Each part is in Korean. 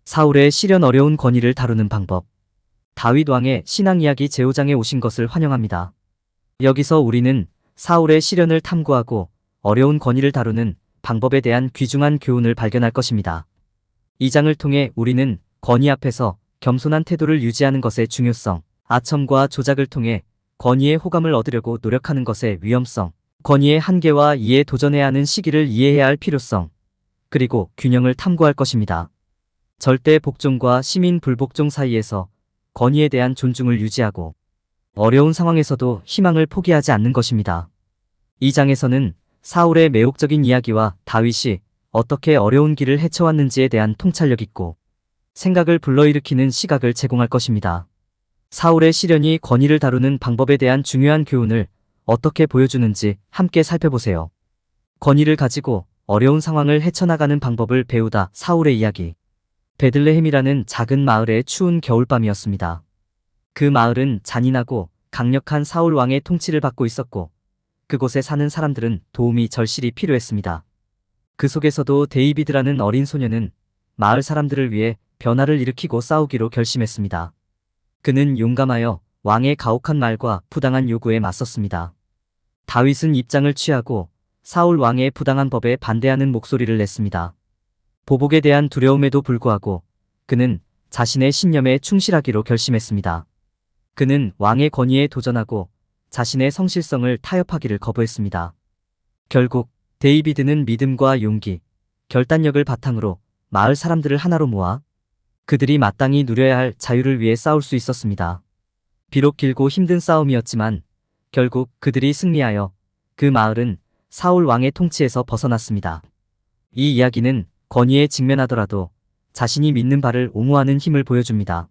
사울의 시련 어려운 권위를 다루는 방법. 다윗 왕의 신앙 이야기 제5장에 오신 것을 환영합니다. 여기서 우리는 사울의 시련을 탐구하고 어려운 권위를 다루는 방법에 대한 귀중한 교훈을 발견할 것입니다. 이 장을 통해 우리는 권위 앞에서 겸손한 태도를 유지하는 것의 중요성, 아첨과 조작을 통해 권위의 호감을 얻으려고 노력하는 것의 위험성, 권위의 한계와 이에 도전해야 하는 시기를 이해해야 할 필요성, 그리고 균형을 탐구할 것입니다. 절대 복종과 시민 불복종 사이에서 권위에 대한 존중을 유지하고 어려운 상황에서도 희망을 포기하지 않는 것입니다. 이 장에서는 사울의 매혹적인 이야기와 다윗이 어떻게 어려운 길을 헤쳐왔는지에 대한 통찰력 있고 생각을 불러일으키는 시각을 제공할 것입니다. 사울의 시련이 권위를 다루는 방법에 대한 중요한 교훈을 어떻게 보여주는지 함께 살펴보세요. 권위를 가지고 어려운 상황을 헤쳐나가는 방법을 배우다. 사울의 이야기. 베들레헴이라는 작은 마을의 추운 겨울밤이었습니다. 그 마을은 잔인하고 강력한 사울 왕의 통치를 받고 있었고 그곳에 사는 사람들은 도움이 절실히 필요했습니다. 그 속에서도 데이비드라는 어린 소녀는 마을 사람들을 위해 변화를 일으키고 싸우기로 결심했습니다. 그는 용감하여 왕의 가혹한 말과 부당한 요구에 맞섰습니다. 다윗은 입장을 취하고 사울 왕의 부당한 법에 반대하는 목소리를 냈습니다. 보복에 대한 두려움에도 불구하고 그는 자신의 신념에 충실하기로 결심했습니다. 그는 왕의 권위에 도전하고 자신의 성실성을 타협하기를 거부했습니다. 결국 데이비드는 믿음과 용기, 결단력을 바탕으로 마을 사람들을 하나로 모아 그들이 마땅히 누려야 할 자유를 위해 싸울 수 있었습니다. 비록 길고 힘든 싸움이었지만 결국 그들이 승리하여 그 마을은 사울 왕의 통치에서 벗어났습니다. 이 이야기는 권위에 직면하더라도 자신이 믿는 바를 옹호하는 힘을 보여줍니다.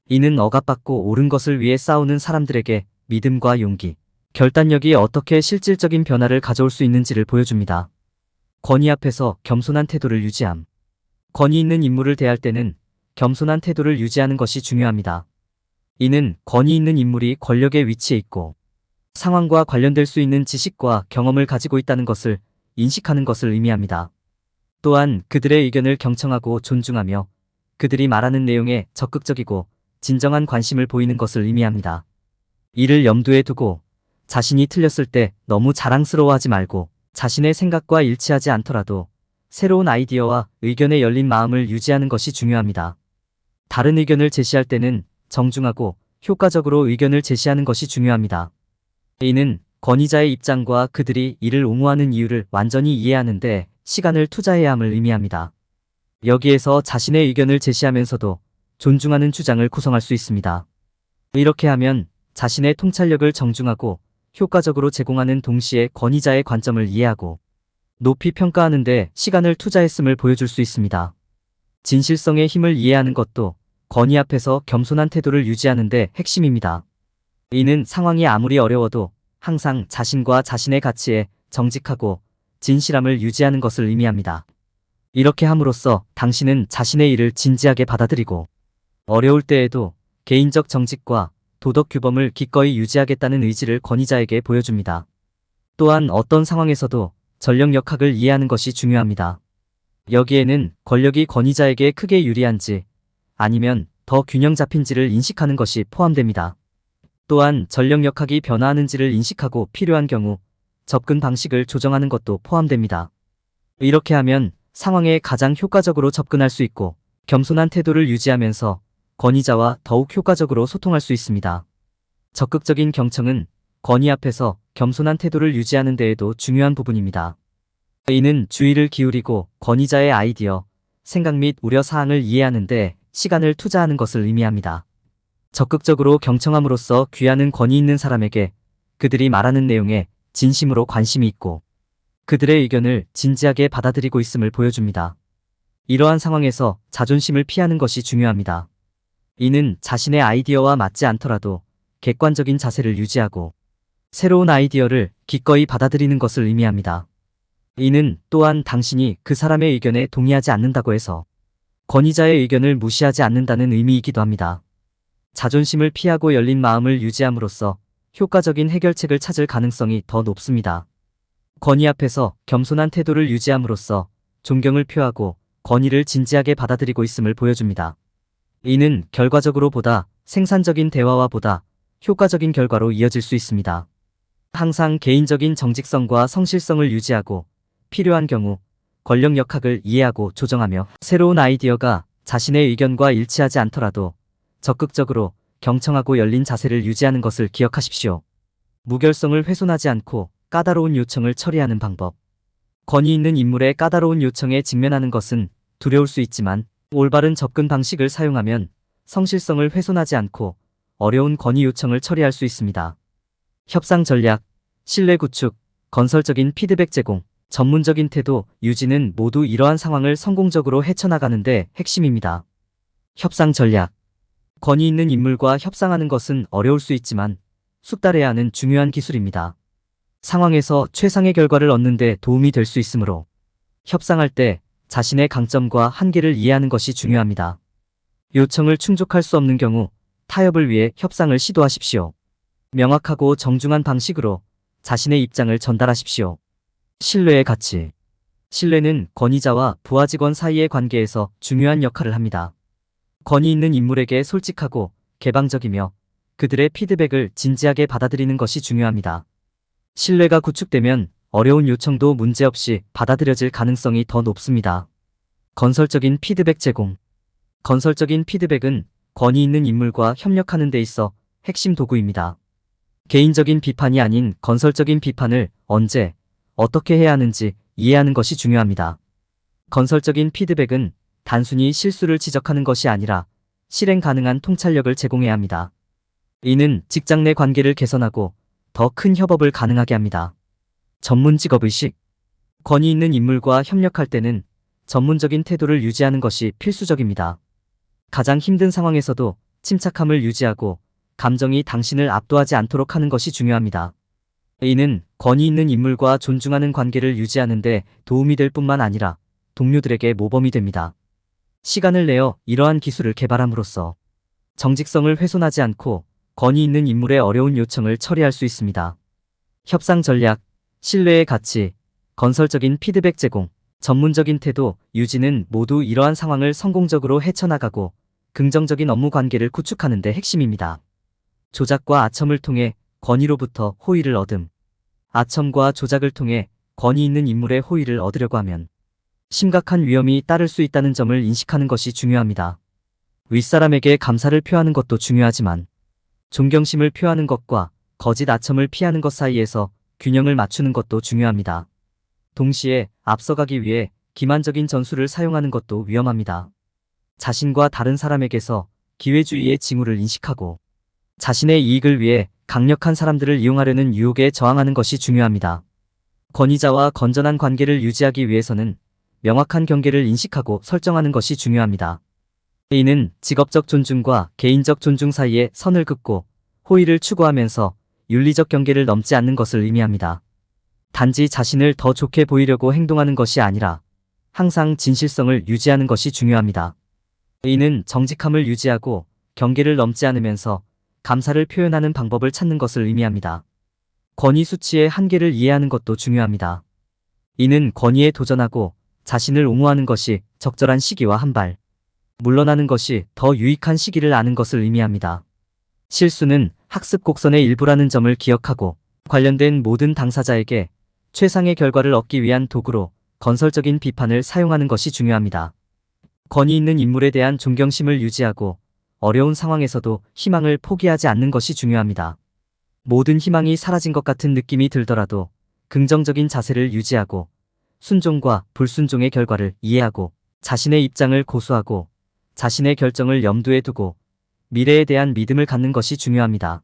이는 억압받고 옳은 것을 위해 싸우는 사람들에게 믿음과 용기, 결단력이 어떻게 실질적인 변화를 가져올 수 있는지를 보여줍니다. 권위 앞에서 겸손한 태도를 유지함. 권위 있는 인물을 대할 때는 겸손한 태도를 유지하는 것이 중요합니다. 이는 권위 있는 인물이 권력의 위치에 있고 상황과 관련될 수 있는 지식과 경험을 가지고 있다는 것을 인식하는 것을 의미합니다. 또한 그들의 의견을 경청하고 존중하며 그들이 말하는 내용에 적극적이고 진정한 관심을 보이는 것을 의미합니다. 이를 염두에 두고 자신이 틀렸을 때 너무 자랑스러워하지 말고 자신의 생각과 일치하지 않더라도 새로운 아이디어와 의견에 열린 마음을 유지하는 것이 중요합니다. 다른 의견을 제시할 때는 정중하고 효과적으로 의견을 제시하는 것이 중요합니다. 이는 권위자의 입장과 그들이 이를 옹호하는 이유를 완전히 이해하는데 시간을 투자해야 함을 의미합니다. 여기에서 자신의 의견을 제시하면서도 존중하는 주장을 구성할 수 있습니다. 이렇게 하면 자신의 통찰력을 정중하고 효과적으로 제공하는 동시에 권위자의 관점을 이해하고 높이 평가하는 데 시간을 투자했음을 보여줄 수 있습니다. 진실성의 힘을 이해하는 것도 권위 앞에서 겸손한 태도를 유지하는 데 핵심입니다. 이는 상황이 아무리 어려워도 항상 자신과 자신의 가치에 정직하고 진실함을 유지하는 것을 의미합니다. 이렇게 함으로써 당신은 자신의 일을 진지하게 받아들이고 어려울 때에도 개인적 정직과 도덕 규범을 기꺼이 유지하겠다는 의지를 권위자에게 보여줍니다. 또한 어떤 상황에서도 전력역학을 이해하는 것이 중요합니다. 여기에는 권력이 권위자에게 크게 유리한지 아니면 더 균형 잡힌지를 인식하는 것이 포함됩니다. 또한 전력역학이 변화하는지를 인식하고 필요한 경우 접근 방식을 조정하는 것도 포함됩니다. 이렇게 하면 상황에 가장 효과적으로 접근할 수 있고 겸손한 태도를 유지하면서 권위자와 더욱 효과적으로 소통할 수 있습니다. 적극적인 경청은 권위 앞에서 겸손한 태도를 유지하는 데에도 중요한 부분입니다. 이는 주의를 기울이고 권위자의 아이디어, 생각 및 우려 사항을 이해하는 데 시간을 투자하는 것을 의미합니다. 적극적으로 경청함으로써 귀하는 권위 있는 사람에게 그들이 말하는 내용에 진심으로 관심이 있고 그들의 의견을 진지하게 받아들이고 있음을 보여줍니다. 이러한 상황에서 자존심을 피하는 것이 중요합니다. 이는 자신의 아이디어와 맞지 않더라도 객관적인 자세를 유지하고 새로운 아이디어를 기꺼이 받아들이는 것을 의미합니다. 이는 또한 당신이 그 사람의 의견에 동의하지 않는다고 해서 권위자의 의견을 무시하지 않는다는 의미이기도 합니다. 자존심을 피하고 열린 마음을 유지함으로써 효과적인 해결책을 찾을 가능성이 더 높습니다. 권위 앞에서 겸손한 태도를 유지함으로써 존경을 표하고 권위를 진지하게 받아들이고 있음을 보여줍니다. 이는 결과적으로 보다 생산적인 대화와 보다 효과적인 결과로 이어질 수 있습니다. 항상 개인적인 정직성과 성실성을 유지하고 필요한 경우 권력 역학을 이해하고 조정하며 새로운 아이디어가 자신의 의견과 일치하지 않더라도 적극적으로 경청하고 열린 자세를 유지하는 것을 기억하십시오. 무결성을 훼손하지 않고 까다로운 요청을 처리하는 방법. 권위 있는 인물의 까다로운 요청에 직면하는 것은 두려울 수 있지만 올바른 접근 방식을 사용하면 성실성을 훼손하지 않고 어려운 건의 요청을 처리할 수 있습니다. 협상 전략, 신뢰 구축, 건설적인 피드백 제공, 전문적인 태도 유지는 모두 이러한 상황을 성공적으로 헤쳐나가는 데 핵심입니다. 협상 전략. 권위 있는 인물과 협상하는 것은 어려울 수 있지만 숙달해야 하는 중요한 기술입니다. 상황에서 최상의 결과를 얻는 데 도움이 될 수 있으므로 협상할 때 자신의 강점과 한계를 이해하는 것이 중요합니다. 요청을 충족할 수 없는 경우 타협을 위해 협상을 시도하십시오. 명확하고 정중한 방식으로 자신의 입장을 전달하십시오. 신뢰의 가치. 신뢰는 권위자와 부하 직원 사이의 관계에서 중요한 역할을 합니다. 권위 있는 인물에게 솔직하고 개방적이며 그들의 피드백을 진지하게 받아들이는 것이 중요합니다. 신뢰가 구축되면 어려운 요청도 문제없이 받아들여질 가능성이 더 높습니다. 건설적인 피드백 제공. 건설적인 피드백은 권위 있는 인물과 협력하는 데 있어 핵심 도구입니다. 개인적인 비판이 아닌 건설적인 비판을 언제, 어떻게 해야 하는지 이해하는 것이 중요합니다. 건설적인 피드백은 단순히 실수를 지적하는 것이 아니라 실행 가능한 통찰력을 제공해야 합니다. 이는 직장 내 관계를 개선하고 더 큰 협업을 가능하게 합니다. 전문 직업의식. 권위 있는 인물과 협력할 때는 전문적인 태도를 유지하는 것이 필수적입니다. 가장 힘든 상황에서도 침착함을 유지하고 감정이 당신을 압도하지 않도록 하는 것이 중요합니다. 이는 권위 있는 인물과 존중하는 관계를 유지하는 데 도움이 될 뿐만 아니라 동료들에게 모범이 됩니다. 시간을 내어 이러한 기술을 개발함으로써 정직성을 훼손하지 않고 권위 있는 인물의 어려운 요청을 처리할 수 있습니다. 협상 전략, 신뢰의 가치, 건설적인 피드백 제공, 전문적인 태도 유지는 모두 이러한 상황을 성공적으로 헤쳐나가고 긍정적인 업무 관계를 구축하는 데 핵심입니다. 조작과 아첨을 통해 권위로부터 호의를 얻음. 아첨과 조작을 통해 권위 있는 인물의 호의를 얻으려고 하면 심각한 위험이 따를 수 있다는 점을 인식하는 것이 중요합니다. 윗사람에게 감사를 표하는 것도 중요하지만 존경심을 표하는 것과 거짓 아첨을 피하는 것 사이에서 균형을 맞추는 것도 중요합니다. 동시에 앞서가기 위해 기만적인 전술을 사용하는 것도 위험합니다. 자신과 다른 사람에게서 기회주의의 징후를 인식하고 자신의 이익을 위해 강력한 사람들을 이용하려는 유혹에 저항하는 것이 중요합니다. 권위자와 건전한 관계를 유지하기 위해서는 명확한 경계를 인식하고 설정하는 것이 중요합니다. 이는 직업적 존중과 개인적 존중 사이에 선을 긋고 호의를 추구하면서 윤리적 경계를 넘지 않는 것을 의미합니다. 단지 자신을 더 좋게 보이려고 행동하는 것이 아니라 항상 진실성을 유지하는 것이 중요합니다. 이는 정직함을 유지하고 경계를 넘지 않으면서 감사를 표현하는 방법을 찾는 것을 의미합니다. 권위 수치의 한계를 이해하는 것도 중요합니다. 이는 권위에 도전하고 자신을 옹호하는 것이 적절한 시기와 한 발 물러나는 것이 더 유익한 시기를 아는 것을 의미합니다. 실수는 학습 곡선의 일부라는 점을 기억하고 관련된 모든 당사자에게 최상의 결과를 얻기 위한 도구로 건설적인 비판을 사용하는 것이 중요합니다. 권위 있는 인물에 대한 존경심을 유지하고 어려운 상황에서도 희망을 포기하지 않는 것이 중요합니다. 모든 희망이 사라진 것 같은 느낌이 들더라도 긍정적인 자세를 유지하고 순종과 불순종의 결과를 이해하고 자신의 입장을 고수하고 자신의 결정을 염두에 두고 미래에 대한 믿음을 갖는 것이 중요합니다.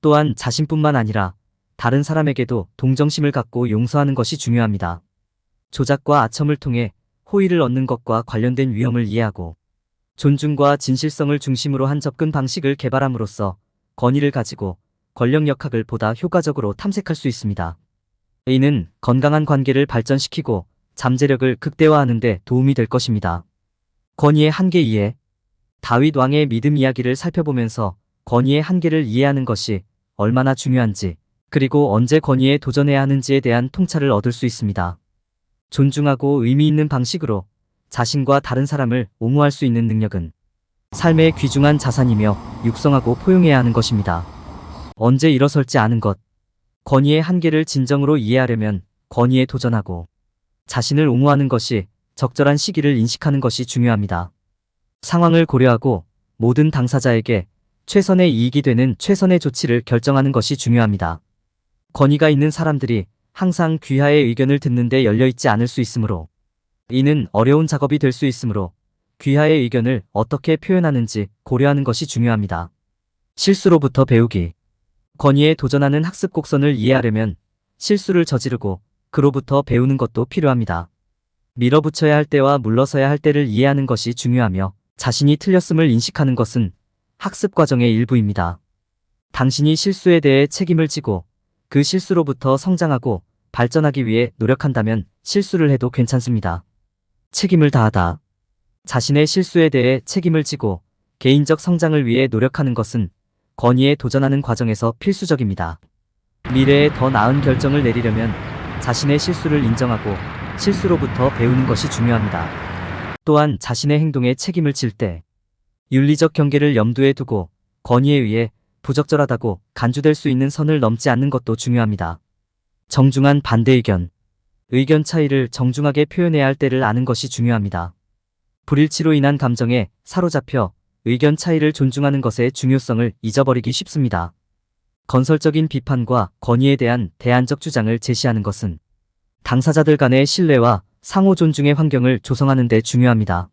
또한 자신뿐만 아니라 다른 사람에게도 동정심을 갖고 용서하는 것이 중요합니다. 조작과 아첨을 통해 호의를 얻는 것과 관련된 위험을 이해하고 존중과 진실성을 중심으로 한 접근 방식을 개발함으로써 권위를 가지고 권력 역학을 보다 효과적으로 탐색할 수 있습니다. 이는 건강한 관계를 발전시키고 잠재력을 극대화하는 데 도움이 될 것입니다. 권위의 한계 이해. 다윗 왕의 믿음 이야기를 살펴보면서 권위의 한계를 이해하는 것이 얼마나 중요한지 그리고 언제 권위에 도전해야 하는지에 대한 통찰을 얻을 수 있습니다. 존중하고 의미 있는 방식으로 자신과 다른 사람을 옹호할 수 있는 능력은 삶의 귀중한 자산이며 육성하고 포용해야 하는 것입니다. 언제 일어설지 않은 것. 권위의 한계를 진정으로 이해하려면 권위에 도전하고 자신을 옹호하는 것이 적절한 시기를 인식하는 것이 중요합니다. 상황을 고려하고 모든 당사자에게 최선의 이익이 되는 최선의 조치를 결정하는 것이 중요합니다. 권위가 있는 사람들이 항상 귀하의 의견을 듣는 데 열려있지 않을 수 있으므로 이는 어려운 작업이 될 수 있으므로 귀하의 의견을 어떻게 표현하는지 고려하는 것이 중요합니다. 실수로부터 배우기. 권위에 도전하는 학습 곡선을 이해하려면 실수를 저지르고 그로부터 배우는 것도 필요합니다. 밀어붙여야 할 때와 물러서야 할 때를 이해하는 것이 중요하며 자신이 틀렸음을 인식하는 것은 학습 과정의 일부입니다. 당신이 실수에 대해 책임을 지고 그 실수로부터 성장하고 발전하기 위해 노력한다면 실수를 해도 괜찮습니다. 책임을 다하다. 자신의 실수에 대해 책임을 지고 개인적 성장을 위해 노력하는 것은 권위에 도전하는 과정에서 필수적입니다. 미래에 더 나은 결정을 내리려면 자신의 실수를 인정하고 실수로부터 배우는 것이 중요합니다. 또한 자신의 행동에 책임을 질 때 윤리적 경계를 염두에 두고 권위에 의해 부적절하다고 간주될 수 있는 선을 넘지 않는 것도 중요합니다. 정중한 반대 의견. 의견 차이를 정중하게 표현해야 할 때를 아는 것이 중요합니다. 불일치로 인한 감정에 사로잡혀 의견 차이를 존중하는 것의 중요성을 잊어버리기 쉽습니다. 건설적인 비판과 권위에 대한 대안적 주장을 제시하는 것은 당사자들 간의 신뢰와 상호 존중의 환경을 조성하는 데 중요합니다.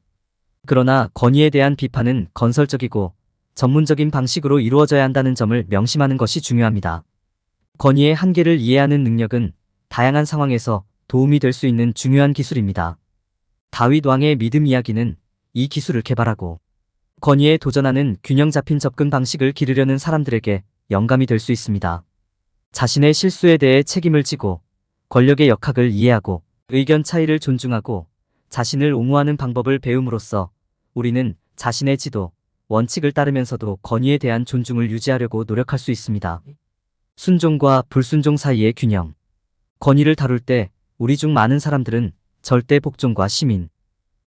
그러나 권위에 대한 비판은 건설적이고 전문적인 방식으로 이루어져야 한다는 점을 명심하는 것이 중요합니다. 권위의 한계를 이해하는 능력은 다양한 상황에서 도움이 될 수 있는 중요한 기술입니다. 다윗 왕의 믿음 이야기는 이 기술을 개발하고 권위에 도전하는 균형 잡힌 접근 방식을 기르려는 사람들에게 영감이 될 수 있습니다. 자신의 실수에 대해 책임을 지고 권력의 역학을 이해하고 의견 차이를 존중하고 자신을 옹호하는 방법을 배움으로써 우리는 자신의 지도, 원칙을 따르면서도 권위에 대한 존중을 유지하려고 노력할 수 있습니다. 순종과 불순종 사이의 균형. 권위를 다룰 때 우리 중 많은 사람들은 절대 복종과 시민,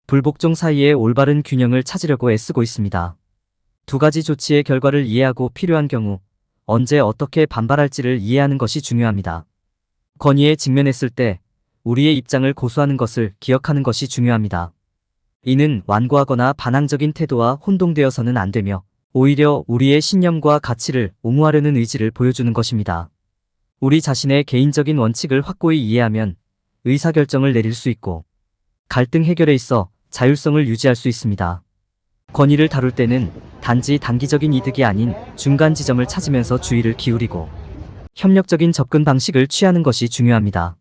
불복종 사이의 올바른 균형을 찾으려고 애쓰고 있습니다. 두 가지 조치의 결과를 이해하고 필요한 경우 언제 어떻게 반발할지를 이해하는 것이 중요합니다. 권위에 직면했을 때 우리의 입장을 고수하는 것을 기억하는 것이 중요합니다. 이는 완고하거나 반항적인 태도와 혼동되어서는 안 되며 오히려 우리의 신념과 가치를 옹호하려는 의지를 보여주는 것입니다. 우리 자신의 개인적인 원칙을 확고히 이해하면 의사결정을 내릴 수 있고 갈등 해결에 있어 자율성을 유지할 수 있습니다. 권위를 다룰 때는 단지 단기적인 이득이 아닌 중간 지점을 찾으면서 주의를 기울이고 협력적인 접근 방식을 취하는 것이 중요합니다.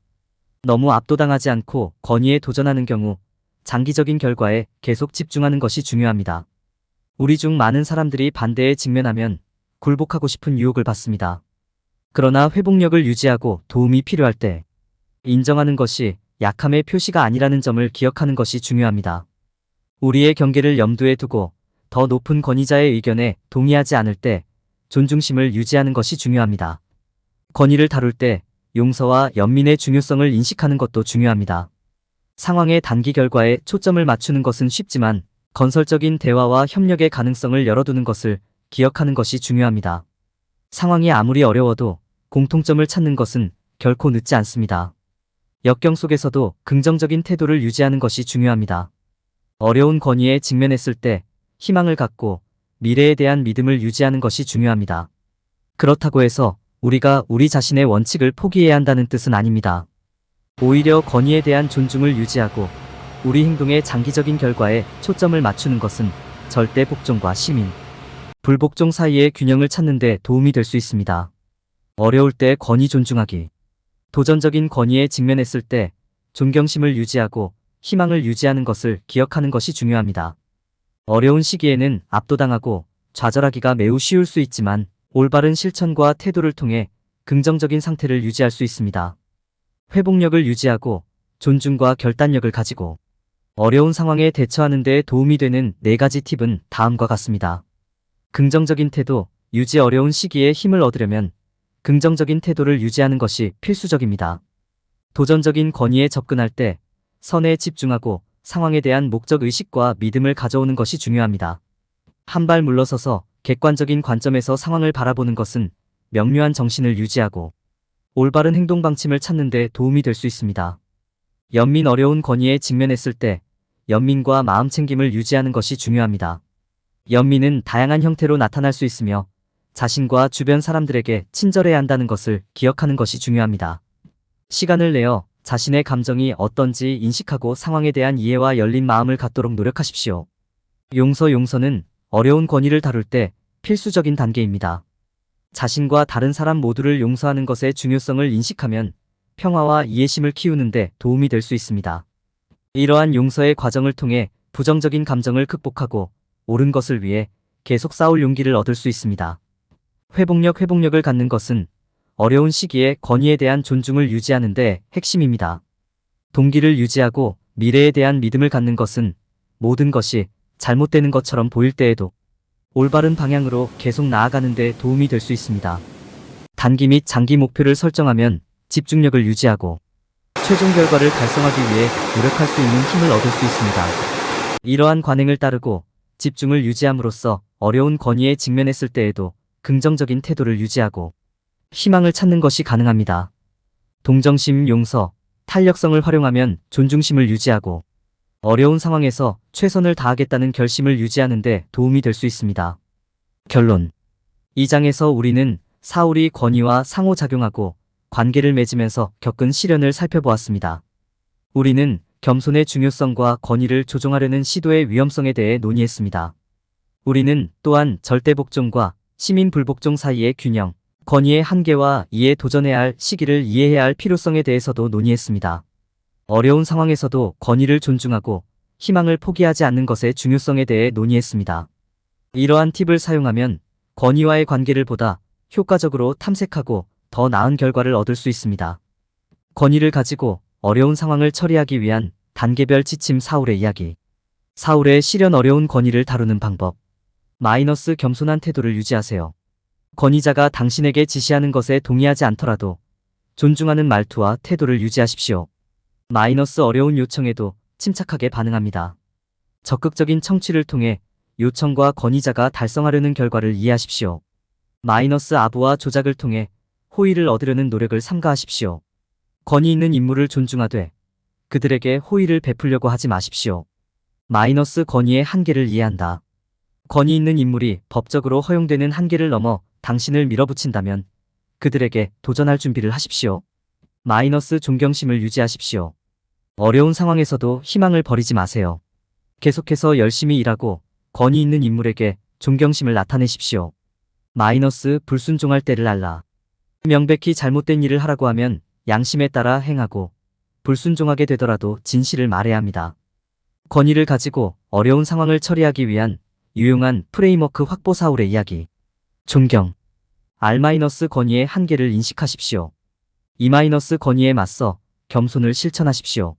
너무 압도당하지 않고 권위에 도전하는 경우 장기적인 결과에 계속 집중하는 것이 중요합니다. 우리 중 많은 사람들이 반대에 직면하면 굴복하고 싶은 유혹을 받습니다. 그러나 회복력을 유지하고 도움이 필요할 때 인정하는 것이 약함의 표시가 아니라는 점을 기억하는 것이 중요합니다. 우리의 경계를 염두에 두고 더 높은 권위자의 의견에 동의하지 않을 때 존중심을 유지하는 것이 중요합니다. 권위를 다룰 때 용서와 연민의 중요성을 인식하는 것도 중요합니다. 상황의 단기 결과에 초점을 맞추는 것은 쉽지만 건설적인 대화와 협력의 가능성을 열어두는 것을 기억하는 것이 중요합니다. 상황이 아무리 어려워도 공통점을 찾는 것은 결코 늦지 않습니다. 역경 속에서도 긍정적인 태도를 유지하는 것이 중요합니다. 어려운 권위에 직면했을 때 희망을 갖고 미래에 대한 믿음을 유지하는 것이 중요합니다. 그렇다고 해서 우리가 우리 자신의 원칙을 포기해야 한다는 뜻은 아닙니다. 오히려 권위에 대한 존중을 유지하고 우리 행동의 장기적인 결과에 초점을 맞추는 것은 절대 복종과 시민, 불복종 사이의 균형을 찾는 데 도움이 될 수 있습니다. 어려울 때 권위 존중하기. 도전적인 권위에 직면했을 때 존경심을 유지하고 희망을 유지하는 것을 기억하는 것이 중요합니다. 어려운 시기에는 압도당하고 좌절하기가 매우 쉬울 수 있지만 올바른 실천과 태도를 통해 긍정적인 상태를 유지할 수 있습니다. 회복력을 유지하고 존중과 결단력을 가지고 어려운 상황에 대처하는 데 도움이 되는 4가지 팁은 다음과 같습니다. 긍정적인 태도, 유지. 어려운 시기에 힘을 얻으려면 긍정적인 태도를 유지하는 것이 필수적입니다. 도전적인 권위에 접근할 때 선에 집중하고 상황에 대한 목적 의식과 믿음을 가져오는 것이 중요합니다. 한 발 물러서서 객관적인 관점에서 상황을 바라보는 것은 명료한 정신을 유지하고 올바른 행동 방침을 찾는 데 도움이 될 수 있습니다. 연민 어려운 건의에 직면했을 때 연민과 마음 챙김을 유지하는 것이 중요합니다. 연민은 다양한 형태로 나타날 수 있으며 자신과 주변 사람들에게 친절해야 한다는 것을 기억하는 것이 중요합니다. 시간을 내어 자신의 감정이 어떤지 인식하고 상황에 대한 이해와 열린 마음을 갖도록 노력하십시오. 용서는 어려운 권위를 다룰 때 필수적인 단계입니다. 자신과 다른 사람 모두를 용서하는 것의 중요성을 인식하면 평화와 이해심을 키우는 데 도움이 될 수 있습니다. 이러한 용서의 과정을 통해 부정적인 감정을 극복하고 옳은 것을 위해 계속 싸울 용기를 얻을 수 있습니다. 회복력을 갖는 것은 어려운 시기에 권위에 대한 존중을 유지하는 데 핵심입니다. 동기를 유지하고 미래에 대한 믿음을 갖는 것은 모든 것이 잘못되는 것처럼 보일 때에도 올바른 방향으로 계속 나아가는 데 도움이 될 수 있습니다. 단기 및 장기 목표를 설정하면 집중력을 유지하고 최종 결과를 달성하기 위해 노력할 수 있는 힘을 얻을 수 있습니다. 이러한 관행을 따르고 집중을 유지함으로써 어려운 권위에 직면했을 때에도 긍정적인 태도를 유지하고 희망을 찾는 것이 가능합니다. 동정심, 용서, 탄력성을 활용하면 존중심을 유지하고 어려운 상황에서 최선을 다하겠다는 결심을 유지하는 데 도움이 될 수 있습니다. 결론. 이 장에서 우리는 사울이 권위와 상호작용하고 관계를 맺으면서 겪은 시련을 살펴보았습니다. 우리는 겸손의 중요성과 권위를 조종하려는 시도의 위험성에 대해 논의했습니다. 우리는 또한 절대복종과 시민불복종 사이의 균형, 권위의 한계와 이에 도전해야 할 시기를 이해해야 할 필요성에 대해서도 논의했습니다. 어려운 상황에서도 권위를 존중하고 희망을 포기하지 않는 것의 중요성에 대해 논의했습니다. 이러한 팁을 사용하면 권위와의 관계를 보다 효과적으로 탐색하고 더 나은 결과를 얻을 수 있습니다. 권위를 가지고 어려운 상황을 처리하기 위한 단계별 지침 사울의 이야기. 사울의 시련 어려운 권위를 다루는 방법. 겸손한 태도를 유지하세요. 권위자가 당신에게 지시하는 것에 동의하지 않더라도 존중하는 말투와 태도를 유지하십시오. 어려운 요청에도 침착하게 반응합니다. 적극적인 청취를 통해 요청과 권위자가 달성하려는 결과를 이해하십시오. 아부와 조작을 통해 호의를 얻으려는 노력을 삼가하십시오. 권위 있는 인물을 존중하되 그들에게 호의를 베풀려고 하지 마십시오. 권위의 한계를 이해한다. 권위 있는 인물이 법적으로 허용되는 한계를 넘어 당신을 밀어붙인다면 그들에게 도전할 준비를 하십시오. 존경심을 유지하십시오. 어려운 상황에서도 희망을 버리지 마세요. 계속해서 열심히 일하고 권위 있는 인물에게 존경심을 나타내십시오. 불순종할 때를 알라. 명백히 잘못된 일을 하라고 하면 양심에 따라 행하고 불순종하게 되더라도 진실을 말해야 합니다. 권위를 가지고 어려운 상황을 처리하기 위한 유용한 프레임워크 확보 사울의 이야기. 존경. 권위의 한계를 인식하십시오. 권위에 맞서 겸손을 실천하십시오.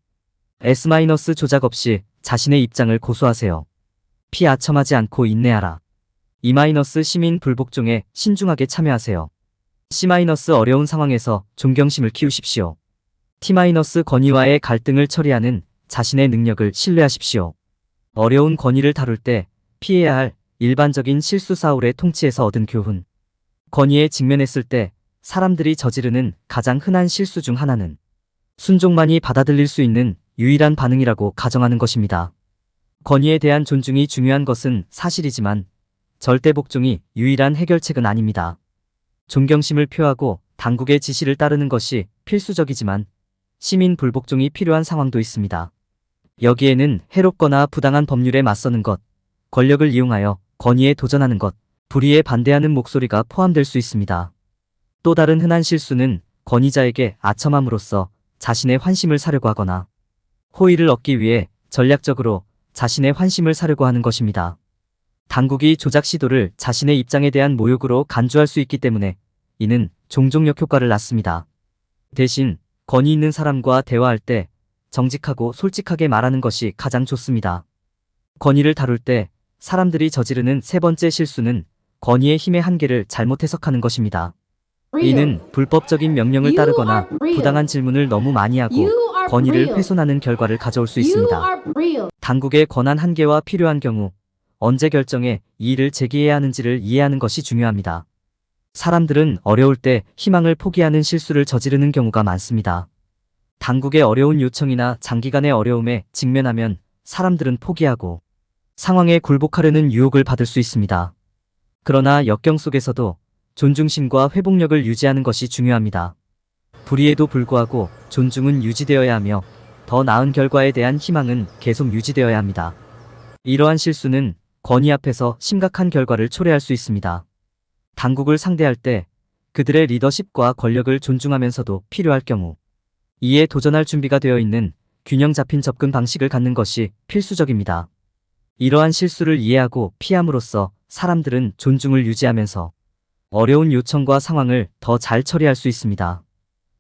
조작 없이 자신의 입장을 고수하세요. 피아첨하지 않고 인내하라. 시민 불복종에 신중하게 참여하세요. 어려운 상황에서 존경심을 키우십시오. 권위와의 갈등을 처리하는 자신의 능력을 신뢰하십시오. 어려운 권위를 다룰 때 피해야 할 일반적인 실수 사울의 통치에서 얻은 교훈. 권위에 직면했을 때 사람들이 저지르는 가장 흔한 실수 중 하나는 순종만이 받아들일 수 있는 유일한 반응이라고 가정하는 것입니다. 권위에 대한 존중이 중요한 것은 사실이지만 절대 복종이 유일한 해결책은 아닙니다. 존경심을 표하고 당국의 지시를 따르는 것이 필수적이지만 시민 불복종이 필요한 상황도 있습니다. 여기에는 해롭거나 부당한 법률에 맞서는 것, 권력을 이용하여 권위에 도전하는 것, 불의에 반대하는 목소리가 포함될 수 있습니다. 또 다른 흔한 실수는 권위자에게 아첨함으로써 자신의 환심을 사려고 하거나 호의를 얻기 위해 전략적으로 자신의 환심을 사려고 하는 것입니다. 당국이 조작 시도를 자신의 입장에 대한 모욕으로 간주할 수 있기 때문에 이는 종종 역효과를 낳습니다. 대신 권위 있는 사람과 대화할 때 정직하고 솔직하게 말하는 것이 가장 좋습니다. 권위를 다룰 때 사람들이 저지르는 세 번째 실수는 권위의 힘의 한계를 잘못 해석하는 것입니다. 이는 불법적인 명령을 따르거나 부당한 질문을 너무 많이 하고 권위를 훼손하는 결과를 가져올 수 있습니다. 당국의 권한 한계와 필요한 경우 언제 결정해 이의를 제기해야 하는지를 이해하는 것이 중요합니다. 사람들은 어려울 때 희망을 포기하는 실수를 저지르는 경우가 많습니다. 당국의 어려운 요청이나 장기간의 어려움에 직면하면 사람들은 포기하고 상황에 굴복하려는 유혹을 받을 수 있습니다. 그러나 역경 속에서도 존중심과 회복력을 유지하는 것이 중요합니다. 불의에도 불구하고 존중은 유지되어야 하며 더 나은 결과에 대한 희망은 계속 유지되어야 합니다. 이러한 실수는 권위 앞에서 심각한 결과를 초래할 수 있습니다. 당국을 상대할 때 그들의 리더십과 권력을 존중하면서도 필요할 경우 이에 도전할 준비가 되어 있는 균형 잡힌 접근 방식을 갖는 것이 필수적입니다. 이러한 실수를 이해하고 피함으로써 사람들은 존중을 유지하면서 어려운 요청과 상황을 더 잘 처리할 수 있습니다.